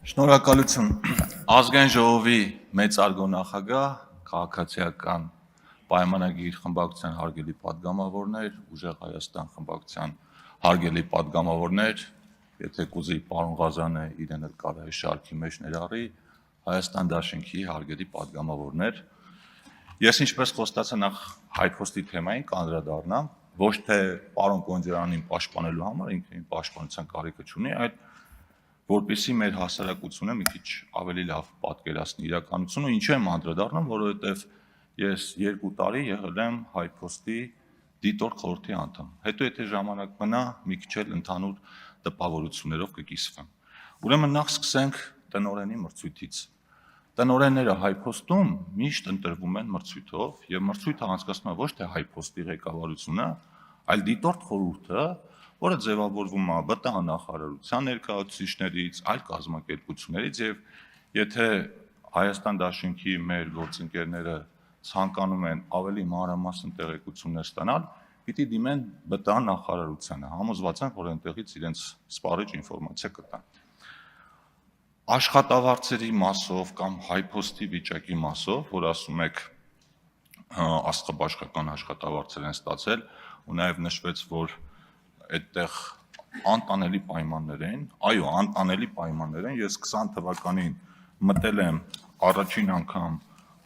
Շնորհակալություն ազգային ժողովի մեծարգո նախագահ, քաղաքացիական պայմանագիր խմբակցության հարգելի պատգամավորներ, Ուժեղ Հայաստան խմբակցության հարգելի պատգամավորներ, եթե կուզի պարոն Ղազարյանը իրեն էլ կարա շարքի մեջ ներառի, Հայաստան Դաշինքի հարգելի պատգամավորներ, ես ինչպես խոստացա նախ հայփոստի թեմային կանդրադառնամ, ոչ թե պարոն Կոնջարանին պաշտպանելու համար, ինքը իր պաշտպանության կարիքը չունի, այլ որպեսզի մեր հասարակությունը մի քիչ ավելի լավ պատկերացնի իրականությունը, ինչու եմ անդրադառնում, որովհետև ես 2 տարի եղել եմ հայփոստի դիտորդ խորհրդի անդամ։ Հետո եթե ժամանակ մնա, մի քիչ էլ ընդհանուր տպավորություններով կկիսվեմ։ Ուրեմն նախ սկսենք տնօրենի մրցույթից։ Տնօրենները հայփոստում միշտ ընտրվում են մրցույթով, եւ մրցույթը անցկացնում է ոչ թե հայփոստի ղեկավարությունը, այլ դիտորդ խորհուրդը, որը ձևավորվում է ԲՏԱ նախարարության ներկայացուցիչներից, այլ կազմակերպություններից եւ եթե Հայաստան Դաշինքի մեր գործընկերները ցանկանում են ավելի մանրամասն տեղեկություններ ստանալ, պիտի դիմեն ԲՏԱ նախարարությանը, համոզված եմ, որ այնտեղից իրենց սպառիչ ինֆորմացիա կտան։ Աշխատավարձերի մասով կամ հայփոստի վիճակի մասով, որ ասում եք աստղաբաշխական աշխատավարձեր են ստացել, ու նաեւ նշվեց, որ այդտեղ անտանելի պայմաններ են, այո, անտանելի պայմաններ են, ես 20 թվականին մտել եմ առաջին անգամ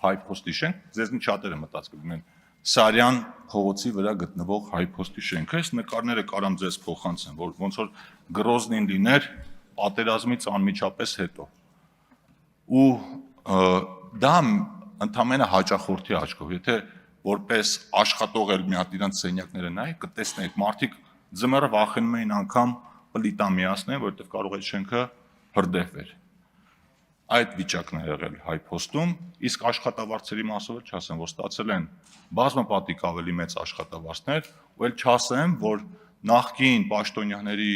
հայփոստի շենք, ձեզնից շատերը մտածում են Սարյան փողոցի վրա գտնվող հայփոստի շենքը, այս նկարները կարամ ձեզ փոխանցեմ, որ ոնց որ Գրոզնին լիներ պատերազմից անմիջապես հետո։ Ու դա ընդամենը հաճախորդի աչքով, եթե որպես աշխատող էլ մի հատ իրանց սենյակները նայեք, կտեսնեք մարդիկ ձմեռը վախենում էին անգամ պլիտա միացնել, որովհետև կարող է շենքը հրդեհվեր։ Այդ վիճակն է եղել հայփոստում, իսկ աշխատավարձերի մասով էլ չասեմ, որ ստացել են բազմապատիկ ավելի մեծ աշխատավարձներ, ու էլ չասեմ, որ նախկին պաշտոնյաների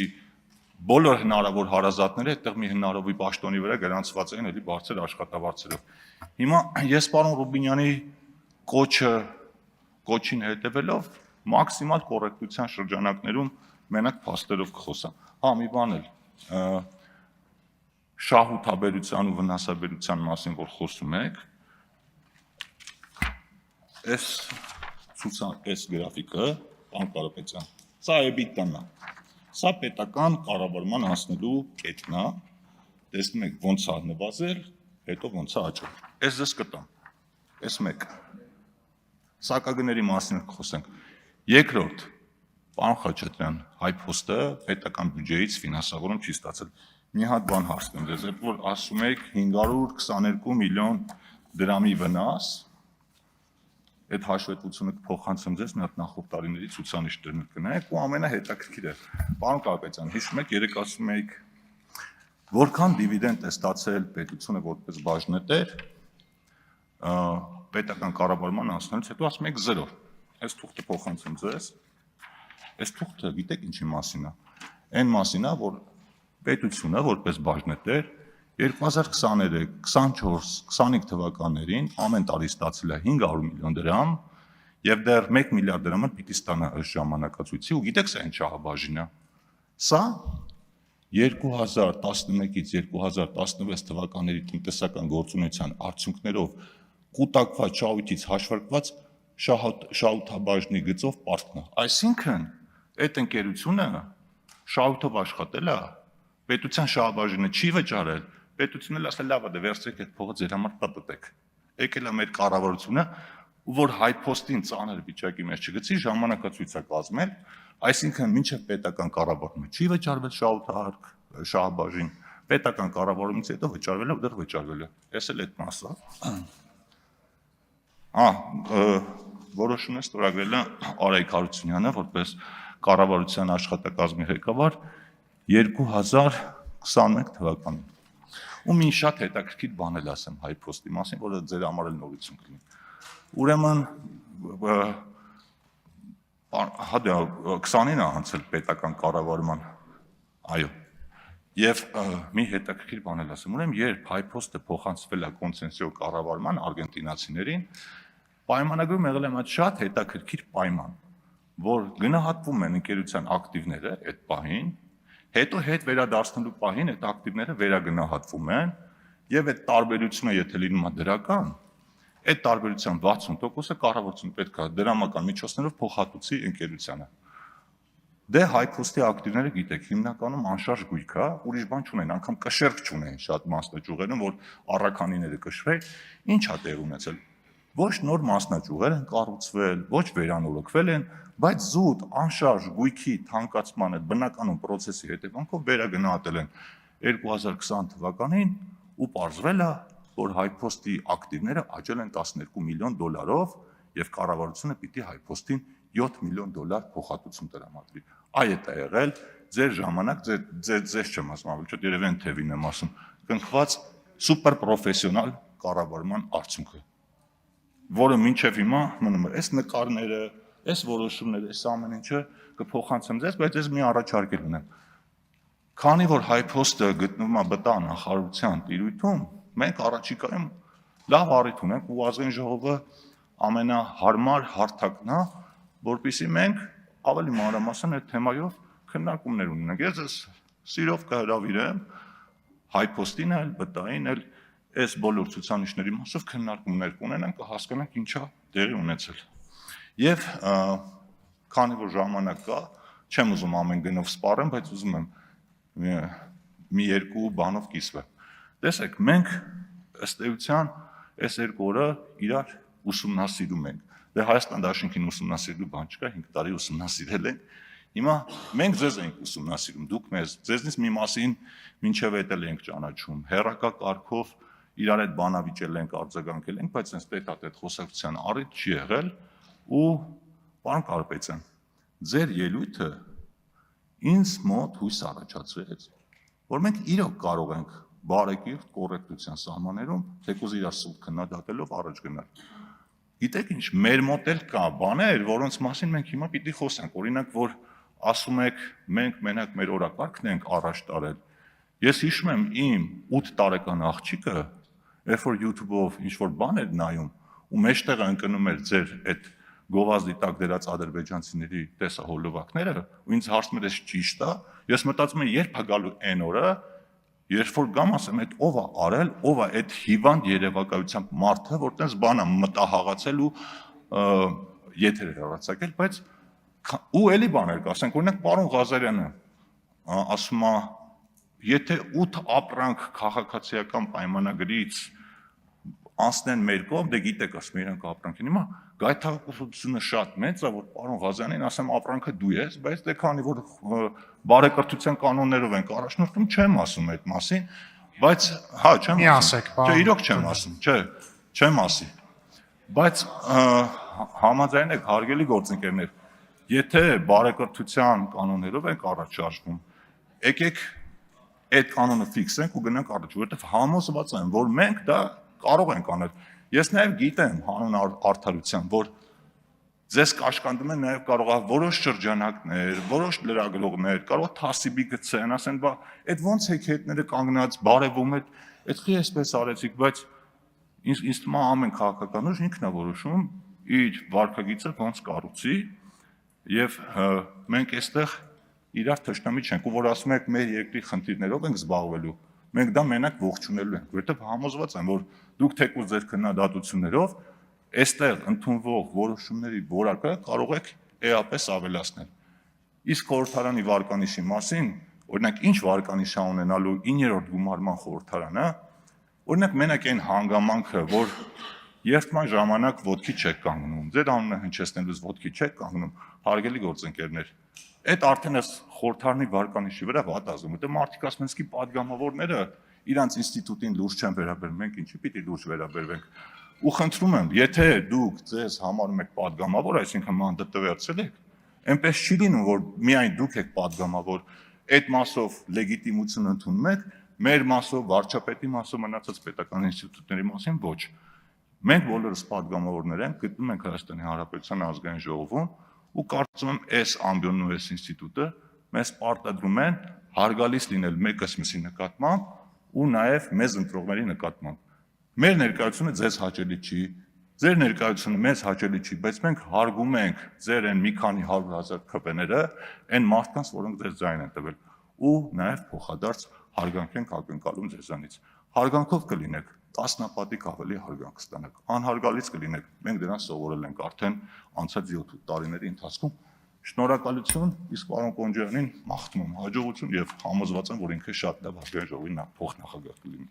բոլոր հնարավոր հարազատները այդտեղ մի հնարովի պաշտոնի վրա գրանցված են էլի բարձր աշխատավարձերով։ Հիմա ես պարոն Ռուբինյանի կոչին հետևելով մաքսիմալ կոռեկտության շրջանակներում մենակ փաստերով կխոսամ։ Հա, մի բան էլ շահութաբերության ու վնասաբերության մասին որ խոսում եք, այս գրաֆիկը, պարոն Կարապետյան, սա EBITDA-ն է։ Սա պետական կառավարման անցնելու կետն է, տեսնում եք ոնց է նվազել, հետո ոնց է աճել։ Այս ձեզ կտամ, այս մեկը։ Սակագների մասին խոսենք։ Երկրորդ, պարոն Խաչատրյան, հայփոստը պետական բյուջեից ֆինանսավորում չի ստացել։ Մի հատ բան հարցնեմ ձեզ, երբ որ ասում եք 522 միլիոն դրամի վնաս, այդ հաշվետվությունը կփոխանցեմ ձեզ, մի հատ նախորդ տարիների ցուցանիշներն կնայեք ու ամենահետաքրքիրը, պարոն Կարապետյան, հիշում եք, երեք ասում եք, որքան դիվիդենդ է ստացել պետությունը որպես բաժնետեր, պետական կառավարման անցնելուց հետո ասում եք 0։ Այս թուղթը փոխանցեմ ձեզ։ Այս թուղթը գիտեք ինչի մասին է։ Այն մասին է, որ պետությունը որպես բաժնետեր 2023, 24, 25 թվականներին ամեն տարի ստացել է 500 միլիոն դրամ եւ դեռ 1 միլիարդ դրամը պիտի ստանա այս ժամանակացույցի ու գիտեք սա ինչ շահաբաժին է։ Սա 2011-ից 2016 թվականների տնտեսական գործունեության արդյունքներով կուտակված շահույթից հաշվարկված շահութաբաժնի գծով պարտքն է։ Այսինքն այդ ընկերությունը շահույթով աշխատել է, պետության շահաբաժինը չի վճարել, պետությունն էլ ասել լավ է, դե վերցրեք այդ փողը ձեր համար պատտեք։ Եկել է մեր կառավարությունը, ու որ հայփոստին ծանր վիճակի մեջ չգցի, ժամանակացույց է կազմել, այսինքն մինչև պետական կառավարումը չի վճարվել շահութահարկ, շահաբաժին, պետական կառավարումից հետո վճարվել է ու դեռ վճարվել է։ Ես էլ այդ մասը։ Որոշումն է ստորագրել է Արայիկ Հարությունյանը, որպես կառավարության աշխատակազմի ղեկավար 2021 թվականին։ Ու մի շատ հետաքրքիր բան էլ ասեմ հայփոստի մասին, որը ձեր համար էլ նորություն կլինի։ Ուրեմն 20-ին է անցել պետական կառավարման, այո, եւ մի հետաքրքիր բան էլ ասեմ, ուրեմն երբ հայփոստը փոխանցվել է կոնցենսիո կառավարման արգենտինացիներին, պայմանագրում եղել է մի շատ հետաքրքիր պայման, որ գնահատվում են ընկերության ակտիվները այդ պահին Հետո հետ վերադարձնելու պահին այդ ակտիվները վերագնահատվում են եւ այդ տարբերությունը եթե լինում է դրական, այդ տարբերության 60%-ը կառավարությունը պետք է դրամական միջոցներով փոխհատուցի ընկերությանը։ Դե HiPost-ի ակտիվները գիտեք, հիմնականում անշարժ գույք է, ուրիշ բան չունեն, անգամ կշերք չունեն շատ մասնաճյուղերում, որ առաքանիները կշվեն, ինչ է տեղ ունեցել։ Ոչ նոր մասնաճյուղեր են կառուցվել, ոչ վերանորոգվել են, բայց զուտ անշարժ գույքի թանկացման այդ բնականon process-ի հետևանքով վերագնահատել են 2020 թվականին ու պարզվել է, որ HiPost-ի ակտիվները աճել են $12 միլիոն եւ կառավարությունը պիտի HiPost-ին $7 միլիոն փոխհատուցում տրամադրի։ Այ դա է եղել ձեր ժամանակ, ձեզ չեմ ասում, ավելի շատ երևի են թևին եմ ասում, կնքված սուպեր պրոֆեսիոնալ կառավարման արդյունքը, որը մինչև հիմա մնում է։ Այս նկարները, այս որոշումները, այս ամեն ինչը կփոխանցեմ ձեզ, բայց ես մի առաջարկել ունեմ։ Քանի որ HiPost-ը գտնվում է ԲՏԱ նախարարության տիրույթում, մենք առաջիկայում լավ առիթ ունենք ու ազգային ժողովը ամենահարմար հարթակն է, որպեսզի մենք ավելի մանրամասն այդ թեմայով քննարկումներ ունենանք։ Ես սիրով կհրավիրեմ HiPost-ին էլ, ԲՏԱ-ին էլ այս բոլոր ցուցանիշների մասով քննարկումներ կունենանք, կհասկանանք ինչա տեղի ունեցել։ Եվ քանի որ ժամանակ կա, չեմ ուզում ամեն գնով սպառեմ, բայց ուզում եմ մի երկու բանով կիսվեմ։ Տեսեք, մենք ըստ էության այս երկու օրը իրար ուսումնասիրում ենք։ Դե Հայաստան դաշինքին ուսումնասիրելու բան չկա, 5 տարի ուսումնասիրել ենք։ Հիմա մենք ձեզ ենք ուսումնասիրում, դուք մեզ, ձեզնից մի մասին մինչև էտել ենք ճանաչում, հերակա կարգով իրար այդ բանավիճել ենք, արձագանքել ենք, բայց այնպես տետ-ա-տետ խոսակցության առիթ չի եղել ու պարոն Կարպետյան, ձեր ելույթը ինձ մոտ հույս առաջացրեց, որ մենք իրոք կարող ենք բարեկիրթ կոռեկտության սահմաններում թեկուզ իրար սուտ քննադատելով առաջ գնալ։ Գիտեք ինչ, մեր մոտ էլ կա բաներ, որոնց մասին մենք հիմա պիտի խոսենք, օրինակ, որ ասում եք մենք մենակ մեր օրակարգն ենք առաջ տարել։ Ես հիշում եմ իմ 8 տարեկան աղջիկը, երբ որ YouTube-ով ինչ-որ բան էր նայում ու մեջտեղը ընկնում էր ձեր այդ գովազդի տակ դրած ադրբեջանցիների տեսահոլովակները, ու ինձ հարցնում էր, ճիշտ է, ես մտածում եմ, երբ է գալու այն օրը, երբ որ գամ ասեմ, այդ ով է արել, ով է այդ հիվանդ երևակայությամբ մարդը, որ տես բան է մտահաղացել ու եթեր էր հեռացակել, բայց ու էլի բաներ կա, ասենք օրինակ պարոն Ղազարյանը ասում է, եթե 8 ապրանք քաղաքացիական պայմանագրից անցնեն մեր կողմ, դե գիտեք, ասում իրանք ապրանք են։ Հիմա գայթակղությունը շատ մեծ է, որ պարոն Ղազարյանին ասեմ ապրանքը դու ես, բայց դե քանի որ բարեկրթության կանոններով ենք առաջնորդում, չեմ ասում այդ մասին, բայց հա, չեմ ասում։ Չէ, իրոք չեմ ասում, չէ, չեմ ասի։ Բայց համաձայն եք, հարգելի գործընկերներ, եթե բարեկրթության կանոններով ենք առաջ շարժվում, եկեք այդ կանոնը ֆիքսենք ու գնանք առաջ, որովհետև համոզված եմ, որ մենք դա կարող ենք անել։ Ես նաև գիտեմ հանուն արդարության, որ ձեզ կաշկանդում են նաև կարող է որոշ շրջանակներ, որոշ լրագրողներ, կարող թասիբի գցեն, ասեն, բա այդ ոնց եք հետները կանգնած բարևում եք, այդ խի էսպես արեցիք, բայց ինձ թվում է ամեն քաղաքական ուժ ինքն է որոշում իր վարքագիծը ոնց կառուցի, եւ մենք այստեղ իրար թշնամի չենք, ու որ ասում եք մեր երկրի խնդիրներով ենք զբաղվելու, մենք դա մենակ ողջունելու ենք, որովհետև համոզված եմ, որ դուք թեկուզ ձեր քննադատություններով այստեղ ընդունվող որոշումների որակը կարող եք էապես ավելացնել։ Իսկ խորհրդարանի վարկանիշի մասին, օրինակ ինչ վարկանիշ է ունենալու 9-րդ գումարման խորհրդարանը, օրինակ մենակ այն հանգամանքը, որ երթման ժամանակ ոտքի չեք կանգնում, ձեր անունը հնչեցնելուց ոտքի չեք կանգնում, հարգելի գործընկերներ, այդ արդեն էս խորհրդարանի վարկանիշի վրա վատ ազդում, որտեղ մարդիկ ասում են, իսկ падգամավորները իրանց ինստիտուտին լուրջ չեն վերաբերվում, մենք ինչի պիտի լուրջ վերաբերվենք։ Ու խնդրում եմ, եթե դուք ձեզ համարում եք падգամավոր, այսինքն մանդատվերցել եք, այնպես չի լինում, որ միայն դուք եք падգամավոր, այդ մասով լեգիտիմություն ընդունում եք, մեր մասով, վարչապետի մասով, մնացած պետական ինստիտուտների մասին ոչ։ Մենք բոլորս падգամավորներ ենք, գտնում ենք Հայաստանի Հանրապետության ազգային ժողովում ու կարծում եմ այս ամբիոնն ու այս ինստիտուտը մեզ պարտադրում են հարգալից լինել մեկս մյուսի նկատմամբ ու նաև մեզ ընտրողների նկատմամբ։ Մեր ներկայությունը ձեզ հաճելի չի, ձեր ներկայությունը մեզ հաճելի չի, բայց մենք հարգում ենք ձեր այն մի քանի 100,000 քպեները, այն մարդկանց, որոնք ձեր ձայն են տվել։ ու նաև փոխադարձ հարգանք ենք ակնկալում ձեզանից։ Հարգանքով կլինեք, տասնապատիկ ավելի հարգանք կստանաք։ Անհարգալից կլինեք, մենք դրան սովորել ենք արդեն անցած 7 տարիների ընթացքում։ Շնորհակալություն, իսկ պարոն Կոնջյանին մաղթում եմ հաջողություն եւ համոզված եմ, որ ինքը շատ լավ ազգային ժողովի փոխնախագահ կլինի։